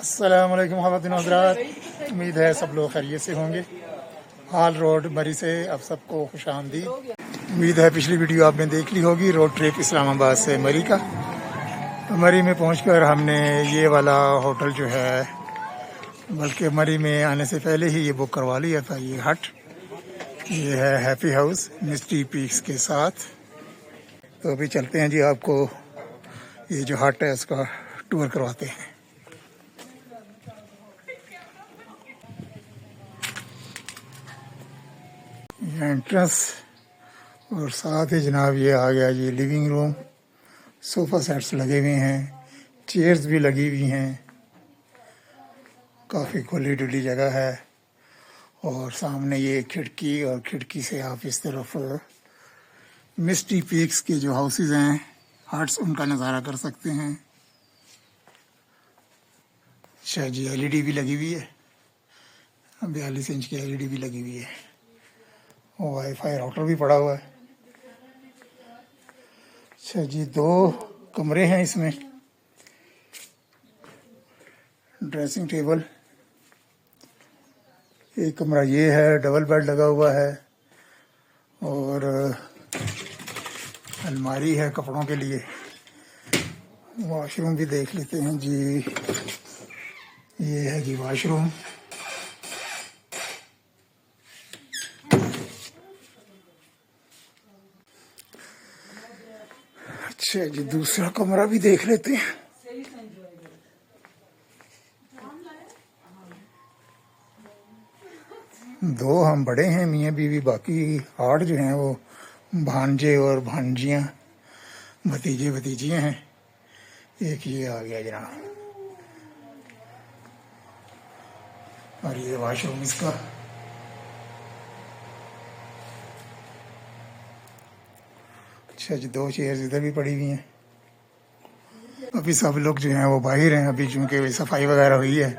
अस्सलामुअलैकुम ख़वातीन हज़रात, उम्मीद है सब लोग खैरियत से होंगे। हाल रोड मरी से अब सबको खुश आमदीद। उम्मीद है पिछली वीडियो आपने देख ली होगी, रोड ट्रिप इस्लामाबाद से मरी का। मरी में पहुंचकर हमने ये वाला होटल जो है, बल्कि मरी में आने से पहले ही ये बुक करवा लिया था। ये हट, ये है हैप्पी हाउस मिस्टी पीक्स के साथ। तो अभी चलते हैं जी, आपको ये जो हट है उसका टूर करवाते हैं। एंट्रेंस और साथ ही जनाब ये आ गया जी लिविंग रूम। सोफ़ा सेट्स लगे हुए हैं, चेयर्स भी लगी हुई हैं, काफ़ी खुली डुली जगह है। और सामने ये खिड़की, और खिड़की से आप इस तरफ मिस्टी पीक्स के जो हाउसेस हैं, हट्स, उनका नज़ारा कर सकते हैं। अच्छा जी, एलईडी भी लगी हुई है, 42 इंच की एलईडी भी लगी हुई है। वाईफाई राउटर भी पड़ा हुआ है। अच्छा जी, 2 कमरे हैं इसमें। ड्रेसिंग टेबल, एक कमरा ये है, डबल बेड लगा हुआ है, और अलमारी है कपड़ों के लिए। वॉशरूम भी देख लेते हैं जी, ये है जी वॉशरूम। अच्छा जी, दूसरा कमरा भी देख लेते हैं। दो हम बड़े हैं मियाँ बीवी, बाकी 8 जो हैं वो भांजे और भांजियाँ, भतीजे भतीजियाँ हैं। एक ये आ गया जनाब, और ये वॉशरूम इसका। अच्छा जी, 2 चेयर्स इधर भी पड़ी हुई हैं। अभी सब लोग जो हैं वो बाहर हैं, अभी चूँकि सफाई वगैरह हुई है,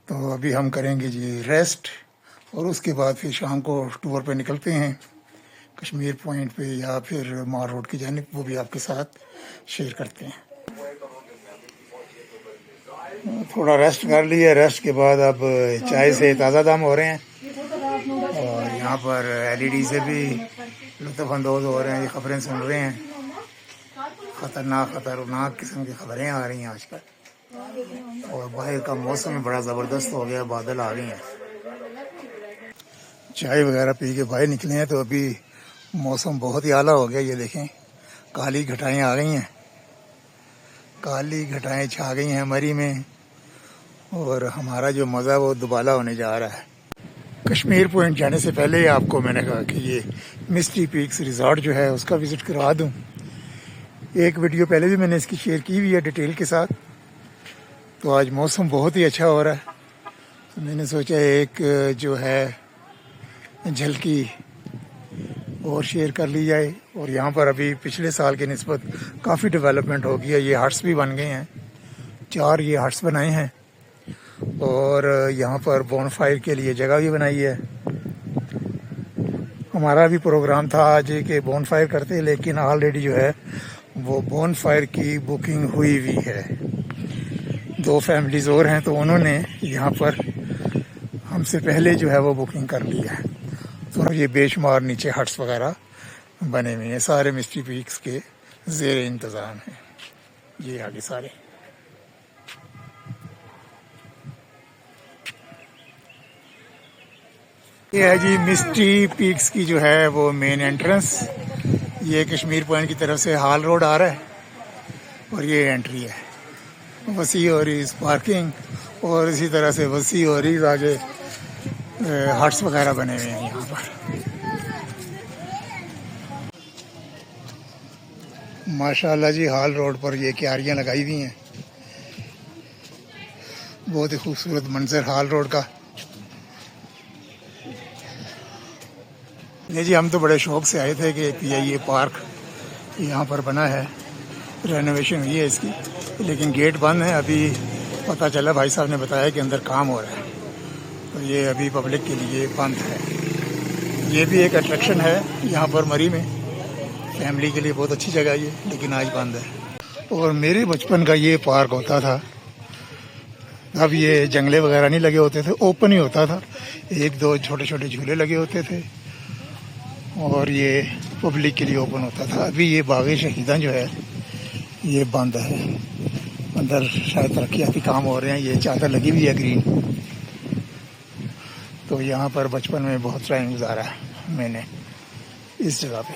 तो अभी हम करेंगे जी रेस्ट, और उसके बाद फिर शाम को टूर पे निकलते हैं कश्मीर पॉइंट पे या फिर मार रोड की जानिब, वो भी आपके साथ शेयर करते हैं। थोड़ा रेस्ट कर लिया, रेस्ट के बाद अब चाय से ताज़ा दम हो रहे हैं, और यहाँ पर एलईडी से भी लुत्फ़अंदोज़ हो रहे हैं, ये खबरें सुन रहे हैं। खतरनाक किस्म की खबरें आ रही हैं आजकल, और बाहर का मौसम बड़ा ज़बरदस्त हो गया, बादल आ गए हैं। चाय वगैरह पी के बाहर निकले हैं तो अभी मौसम बहुत ही आला हो गया। ये देखें, काली घटाएं आ गई हैं, काली घटाएं छा गई हैं मरी में, और हमारा जो मज़ा वो दुबाला होने जा रहा है। कश्मीर पॉइंट जाने से पहले आपको मैंने कहा कि ये मिस्टी पीक्स रिज़ॉर्ट जो है उसका विज़िट करवा दूं। एक वीडियो पहले भी मैंने इसकी शेयर की हुई है डिटेल के साथ। तो आज मौसम बहुत ही अच्छा हो रहा है, तो मैंने सोचा एक जो है झलकी और शेयर कर ली जाए। और यहाँ पर अभी पिछले साल के निस्बत काफ़ी डेवलपमेंट हो गई है। ये हट्स भी बन गए हैं, 4 ये हट्स बनाए हैं, और यहाँ पर बोनफायर के लिए जगह भी बनाई है। हमारा भी प्रोग्राम था आज कि बोनफायर करते, लेकिन ऑलरेडी जो है वो बोनफायर की बुकिंग हुई हुई है। 2 फैमिलीज़ और हैं, तो उन्होंने यहाँ पर हमसे पहले जो है वो बुकिंग कर लिया है। तो ये बेशुमार नीचे हट्स वगैरह बने हुए हैं, सारे मिस्टी पीक्स के ज़ेर इंतज़ाम हैं। ये आगे सारे ये है जी मिस्टी पीक्स की जो है वो मेन एंट्रेंस। ये कश्मीर पॉइंट की तरफ से हाल रोड आ रहा है, और ये एंट्री है। वसी और इस पार्किंग, और इसी तरह से वसी और इस आगे हट्स वगैरह बने हुए हैं यहाँ पर। माशाल्लाह जी, हाल रोड पर ये क्यारियाँ लगाई हुई हैं, बहुत ही खूबसूरत मंजर हाल रोड का। नहीं जी, हम तो बड़े शौक से आए थे कि ये पार्क यहाँ पर बना है, रेनोवेशन हुई है इसकी, लेकिन गेट बंद है अभी। पता चला, भाई साहब ने बताया कि अंदर काम हो रहा है, तो ये अभी पब्लिक के लिए बंद है। ये भी एक अट्रैक्शन है यहाँ पर मरी में, फैमिली के लिए बहुत अच्छी जगह ये, लेकिन आज बंद है। और मेरे बचपन का ये पार्क होता था, अब ये जंगले वगैरह नहीं लगे होते थे, ओपन ही होता था, एक दो छोटे छोटे झूले लगे होते थे और ये पब्लिक के लिए ओपन होता था। अभी ये बाग़ शहीदा जो है ये बंद है, अंदर शायद तरक्याती काम हो रहे हैं। ये चादर लगी हुई है ग्रीन। तो यहाँ पर बचपन में बहुत टाइम गुजारा है मैंने इस जगह पे,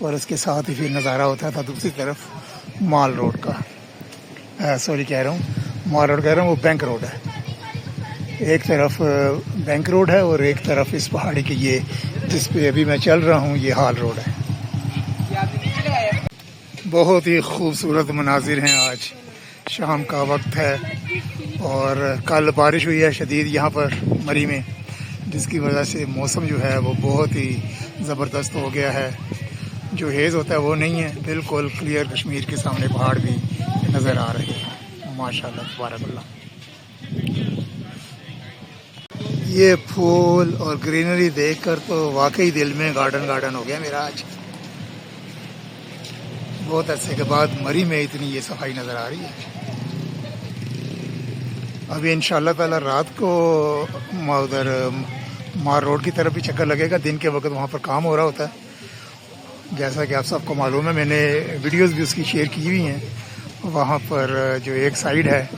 और इसके साथ ही फिर नज़ारा होता था दूसरी तरफ माल रोड का। सॉरी कह रहा हूँ, माल रोड कह रहा हूँ, वो बैंक रोड है। एक तरफ बैंक रोड है और एक तरफ इस पहाड़ी की ये जिस पे अभी मैं चल रहा हूँ ये हाल रोड है। बहुत ही खूबसूरत मनाजिर हैं। आज शाम का वक्त है और कल बारिश हुई है शदीद यहाँ पर मरी में, जिसकी वजह से मौसम जो है वो बहुत ही ज़बरदस्त हो गया है। जो हेज़ होता है वो नहीं है, बिल्कुल क्लियर कश्मीर के सामने पहाड़ भी नज़र आ रहे हैं। माशाल्लाह तबारकल्लाह। ये फूल और ग्रीनरी देखकर तो वाकई दिल में गार्डन गार्डन हो गया मेरा। आज बहुत अरसे के बाद मरी में इतनी ये सफाई नज़र आ रही है। अभी इंशाल्लाह ताला रात को उधर मार रोड की तरफ भी चक्कर लगेगा। दिन के वक्त वहाँ पर काम हो रहा होता है, जैसा कि आप सबको मालूम है। मैंने वीडियोस भी उसकी शेयर की हुई हैं। वहाँ पर जो एक साइड है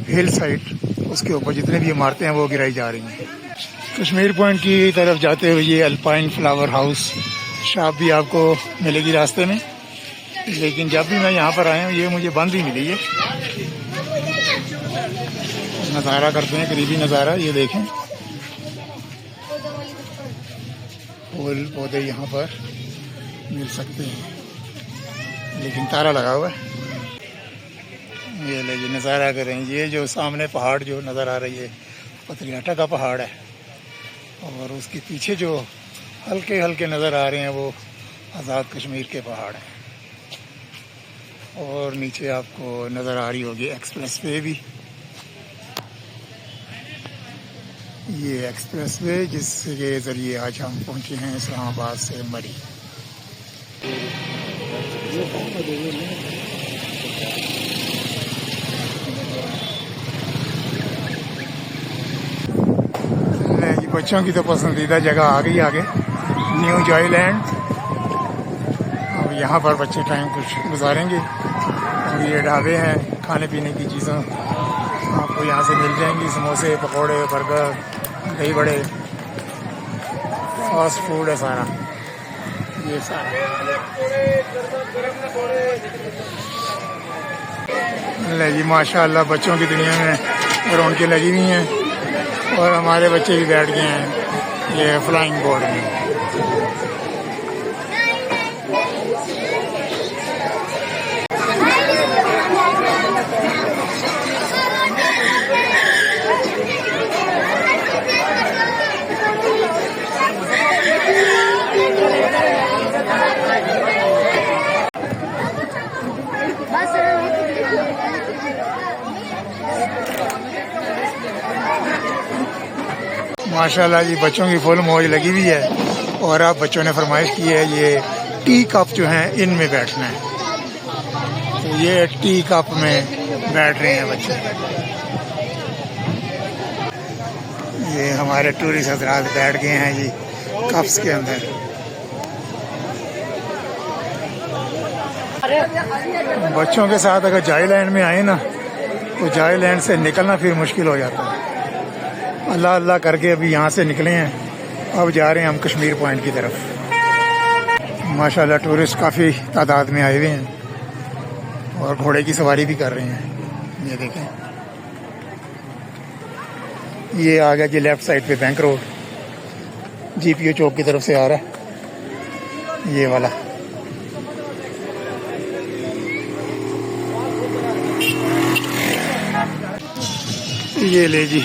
हिल साइड, उसके ऊपर जितने भी इमारतें हैं वो गिराई जा रही हैं। कश्मीर पॉइंट की तरफ जाते हुए ये अल्पाइन फ्लावर हाउस शॉप भी आपको मिलेगी रास्ते में, लेकिन जब भी मैं यहाँ पर आया हूँ ये मुझे बंद ही मिली है। नज़ारा करते हैं, करीबी नज़ारा ये देखें। फूल पौधे यहाँ पर मिल सकते हैं, लेकिन ताला लगा हुआ है। ये ले, ये नज़ारा करें। ये जो सामने पहाड़ जो नज़र आ रही है पथरियाटा का पहाड़ है, और उसके पीछे जो हल्के हल्के नज़र आ रहे हैं वो आज़ाद कश्मीर के पहाड़ हैं। और नीचे आपको नज़र आ रही होगी एक्सप्रेस वे भी। ये एक्सप्रेस वे जिसके ज़रिए आज हम पहुँचे हैं इस्लामाबाद से मरी। बच्चों की तो पसंदीदा जगह आ गई आगे, न्यू जॉयलैंड। अब यहाँ पर बच्चे टाइम कुछ गुजारेंगे। और ये ढाबे हैं, खाने पीने की चीज़ें आपको यहाँ से मिल जाएंगी, समोसे, पकोड़े, बर्गर, दही बड़े, फास्ट फूड है सारा। ये सारा ले जी माशाल्लाह बच्चों की दुनिया में रौनकें लगी हुई हैं, और हमारे बच्चे भी बैठ गए हैं ये फ्लाइंग बोर्ड में। माशाल्लाह जी बच्चों की फुल मौज लगी हुई है। और अब बच्चों ने फरमाइश की है ये टी कप जो हैं इनमें बैठना है, तो ये टी कप में बैठ रहे हैं बच्चे। ये हमारे टूरिस्ट हजरात बैठ गए हैं जी कप्स के अंदर। बच्चों के साथ अगर जॉयलैंड में आए ना तो जॉयलैंड से निकलना फिर मुश्किल हो जाता है। अल्लाह अल्लाह करके अभी यहाँ से निकले हैं, अब जा रहे हैं हम कश्मीर पॉइंट की तरफ। माशाल्लाह टूरिस्ट काफ़ी तादाद में आए हुए हैं और घोड़े की सवारी भी कर रहे हैं। ये देखें, ये आ गया जी लेफ़्ट साइड पे बैंक रोड, जीपीओ चौक की तरफ से आ रहा है ये वाला। ये ले जी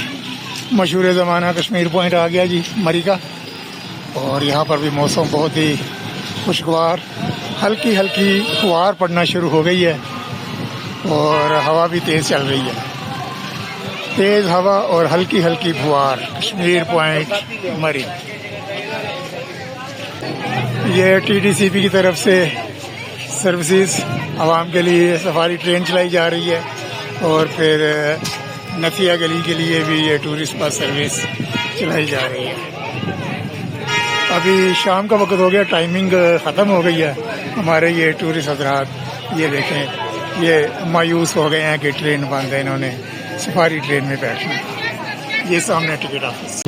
मशहूर ज़माना कश्मीर पॉइंट आ गया जी मरी का। और यहाँ पर भी मौसम बहुत ही खुशगवार, हल्की हल्की फुहार पड़ना शुरू हो गई है और हवा भी तेज़ चल रही है। तेज़ हवा और हल्की हल्की फुहार, कश्मीर पॉइंट मरी। ये टीटीसीपी की तरफ से सर्विसेज आवाम के लिए सफारी ट्रेन चलाई जा रही है और फिर नथिया गली के लिए भी ये टूरिस्ट बस सर्विस चलाई जा रही है। अभी शाम का वक्त हो गया, टाइमिंग ख़त्म हो गई है। हमारे ये टूरिस्ट हजरात ये देखें, ये मायूस हो गए हैं कि ट्रेन बंद है, इन्होंने सफारी ट्रेन में बैठना। ये सामने टिकट ऑफिस।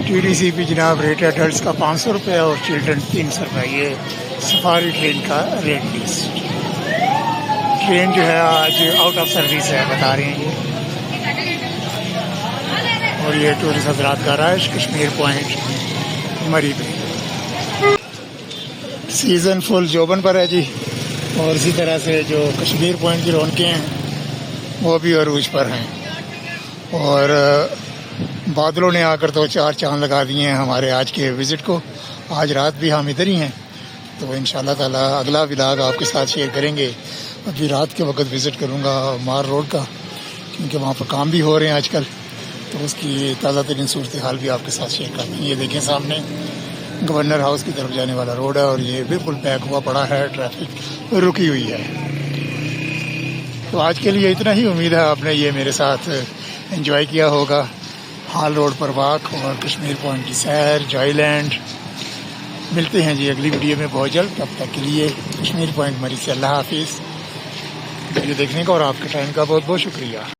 TTC भी जनाब रेट है एडल्ट का 500 रुपये और चिल्ड्रन 300 रुपये। ये सफारी ट्रेन का रेट लिस्ट। ट्रेन जो है आज आउट ऑफ सर्विस है बता रहे हैं ये। और ये टूरिस्ट हजरात का रश कश्मीर पॉइंट मरी पे सीज़न फुल जोबन पर है जी। और इसी तरह से जो कश्मीर पॉइंट की रौनकें हैं वो भी अरूज पर हैं। और बादलों ने आकर तो 4 चांद लगा दिए हैं हमारे आज के विज़िट को। आज रात भी हम इधर ही हैं, तो इंशाल्लाह ताला अगला व्लॉग आपके साथ शेयर करेंगे। अभी रात के वक्त विज़िट करूंगा मार रोड का, क्योंकि वहाँ पर काम भी हो रहे हैं आजकल, तो उसकी ताज़ा तरीन सूरत हाल भी आपके साथ शेयर करते हैं। ये देखें सामने गवर्नर हाउस की तरफ जाने वाला रोड है और ये बिल्कुल पैक हुआ पड़ा है, ट्रैफिक रुकी हुई है। तो आज के लिए इतना ही। उम्मीद है आपने ये मेरे साथ एंजॉय किया होगा। हाल रोड पर वॉक और कश्मीर पॉइंट की सैर, जॉयलैंड। मिलते हैं जी अगली वीडियो में बहुत जल्द। तब तक के लिए कश्मीर पॉइंट मरी से अल्लाह हाफिज़। वीडियो देखने का और आपके टाइम का बहुत बहुत शुक्रिया।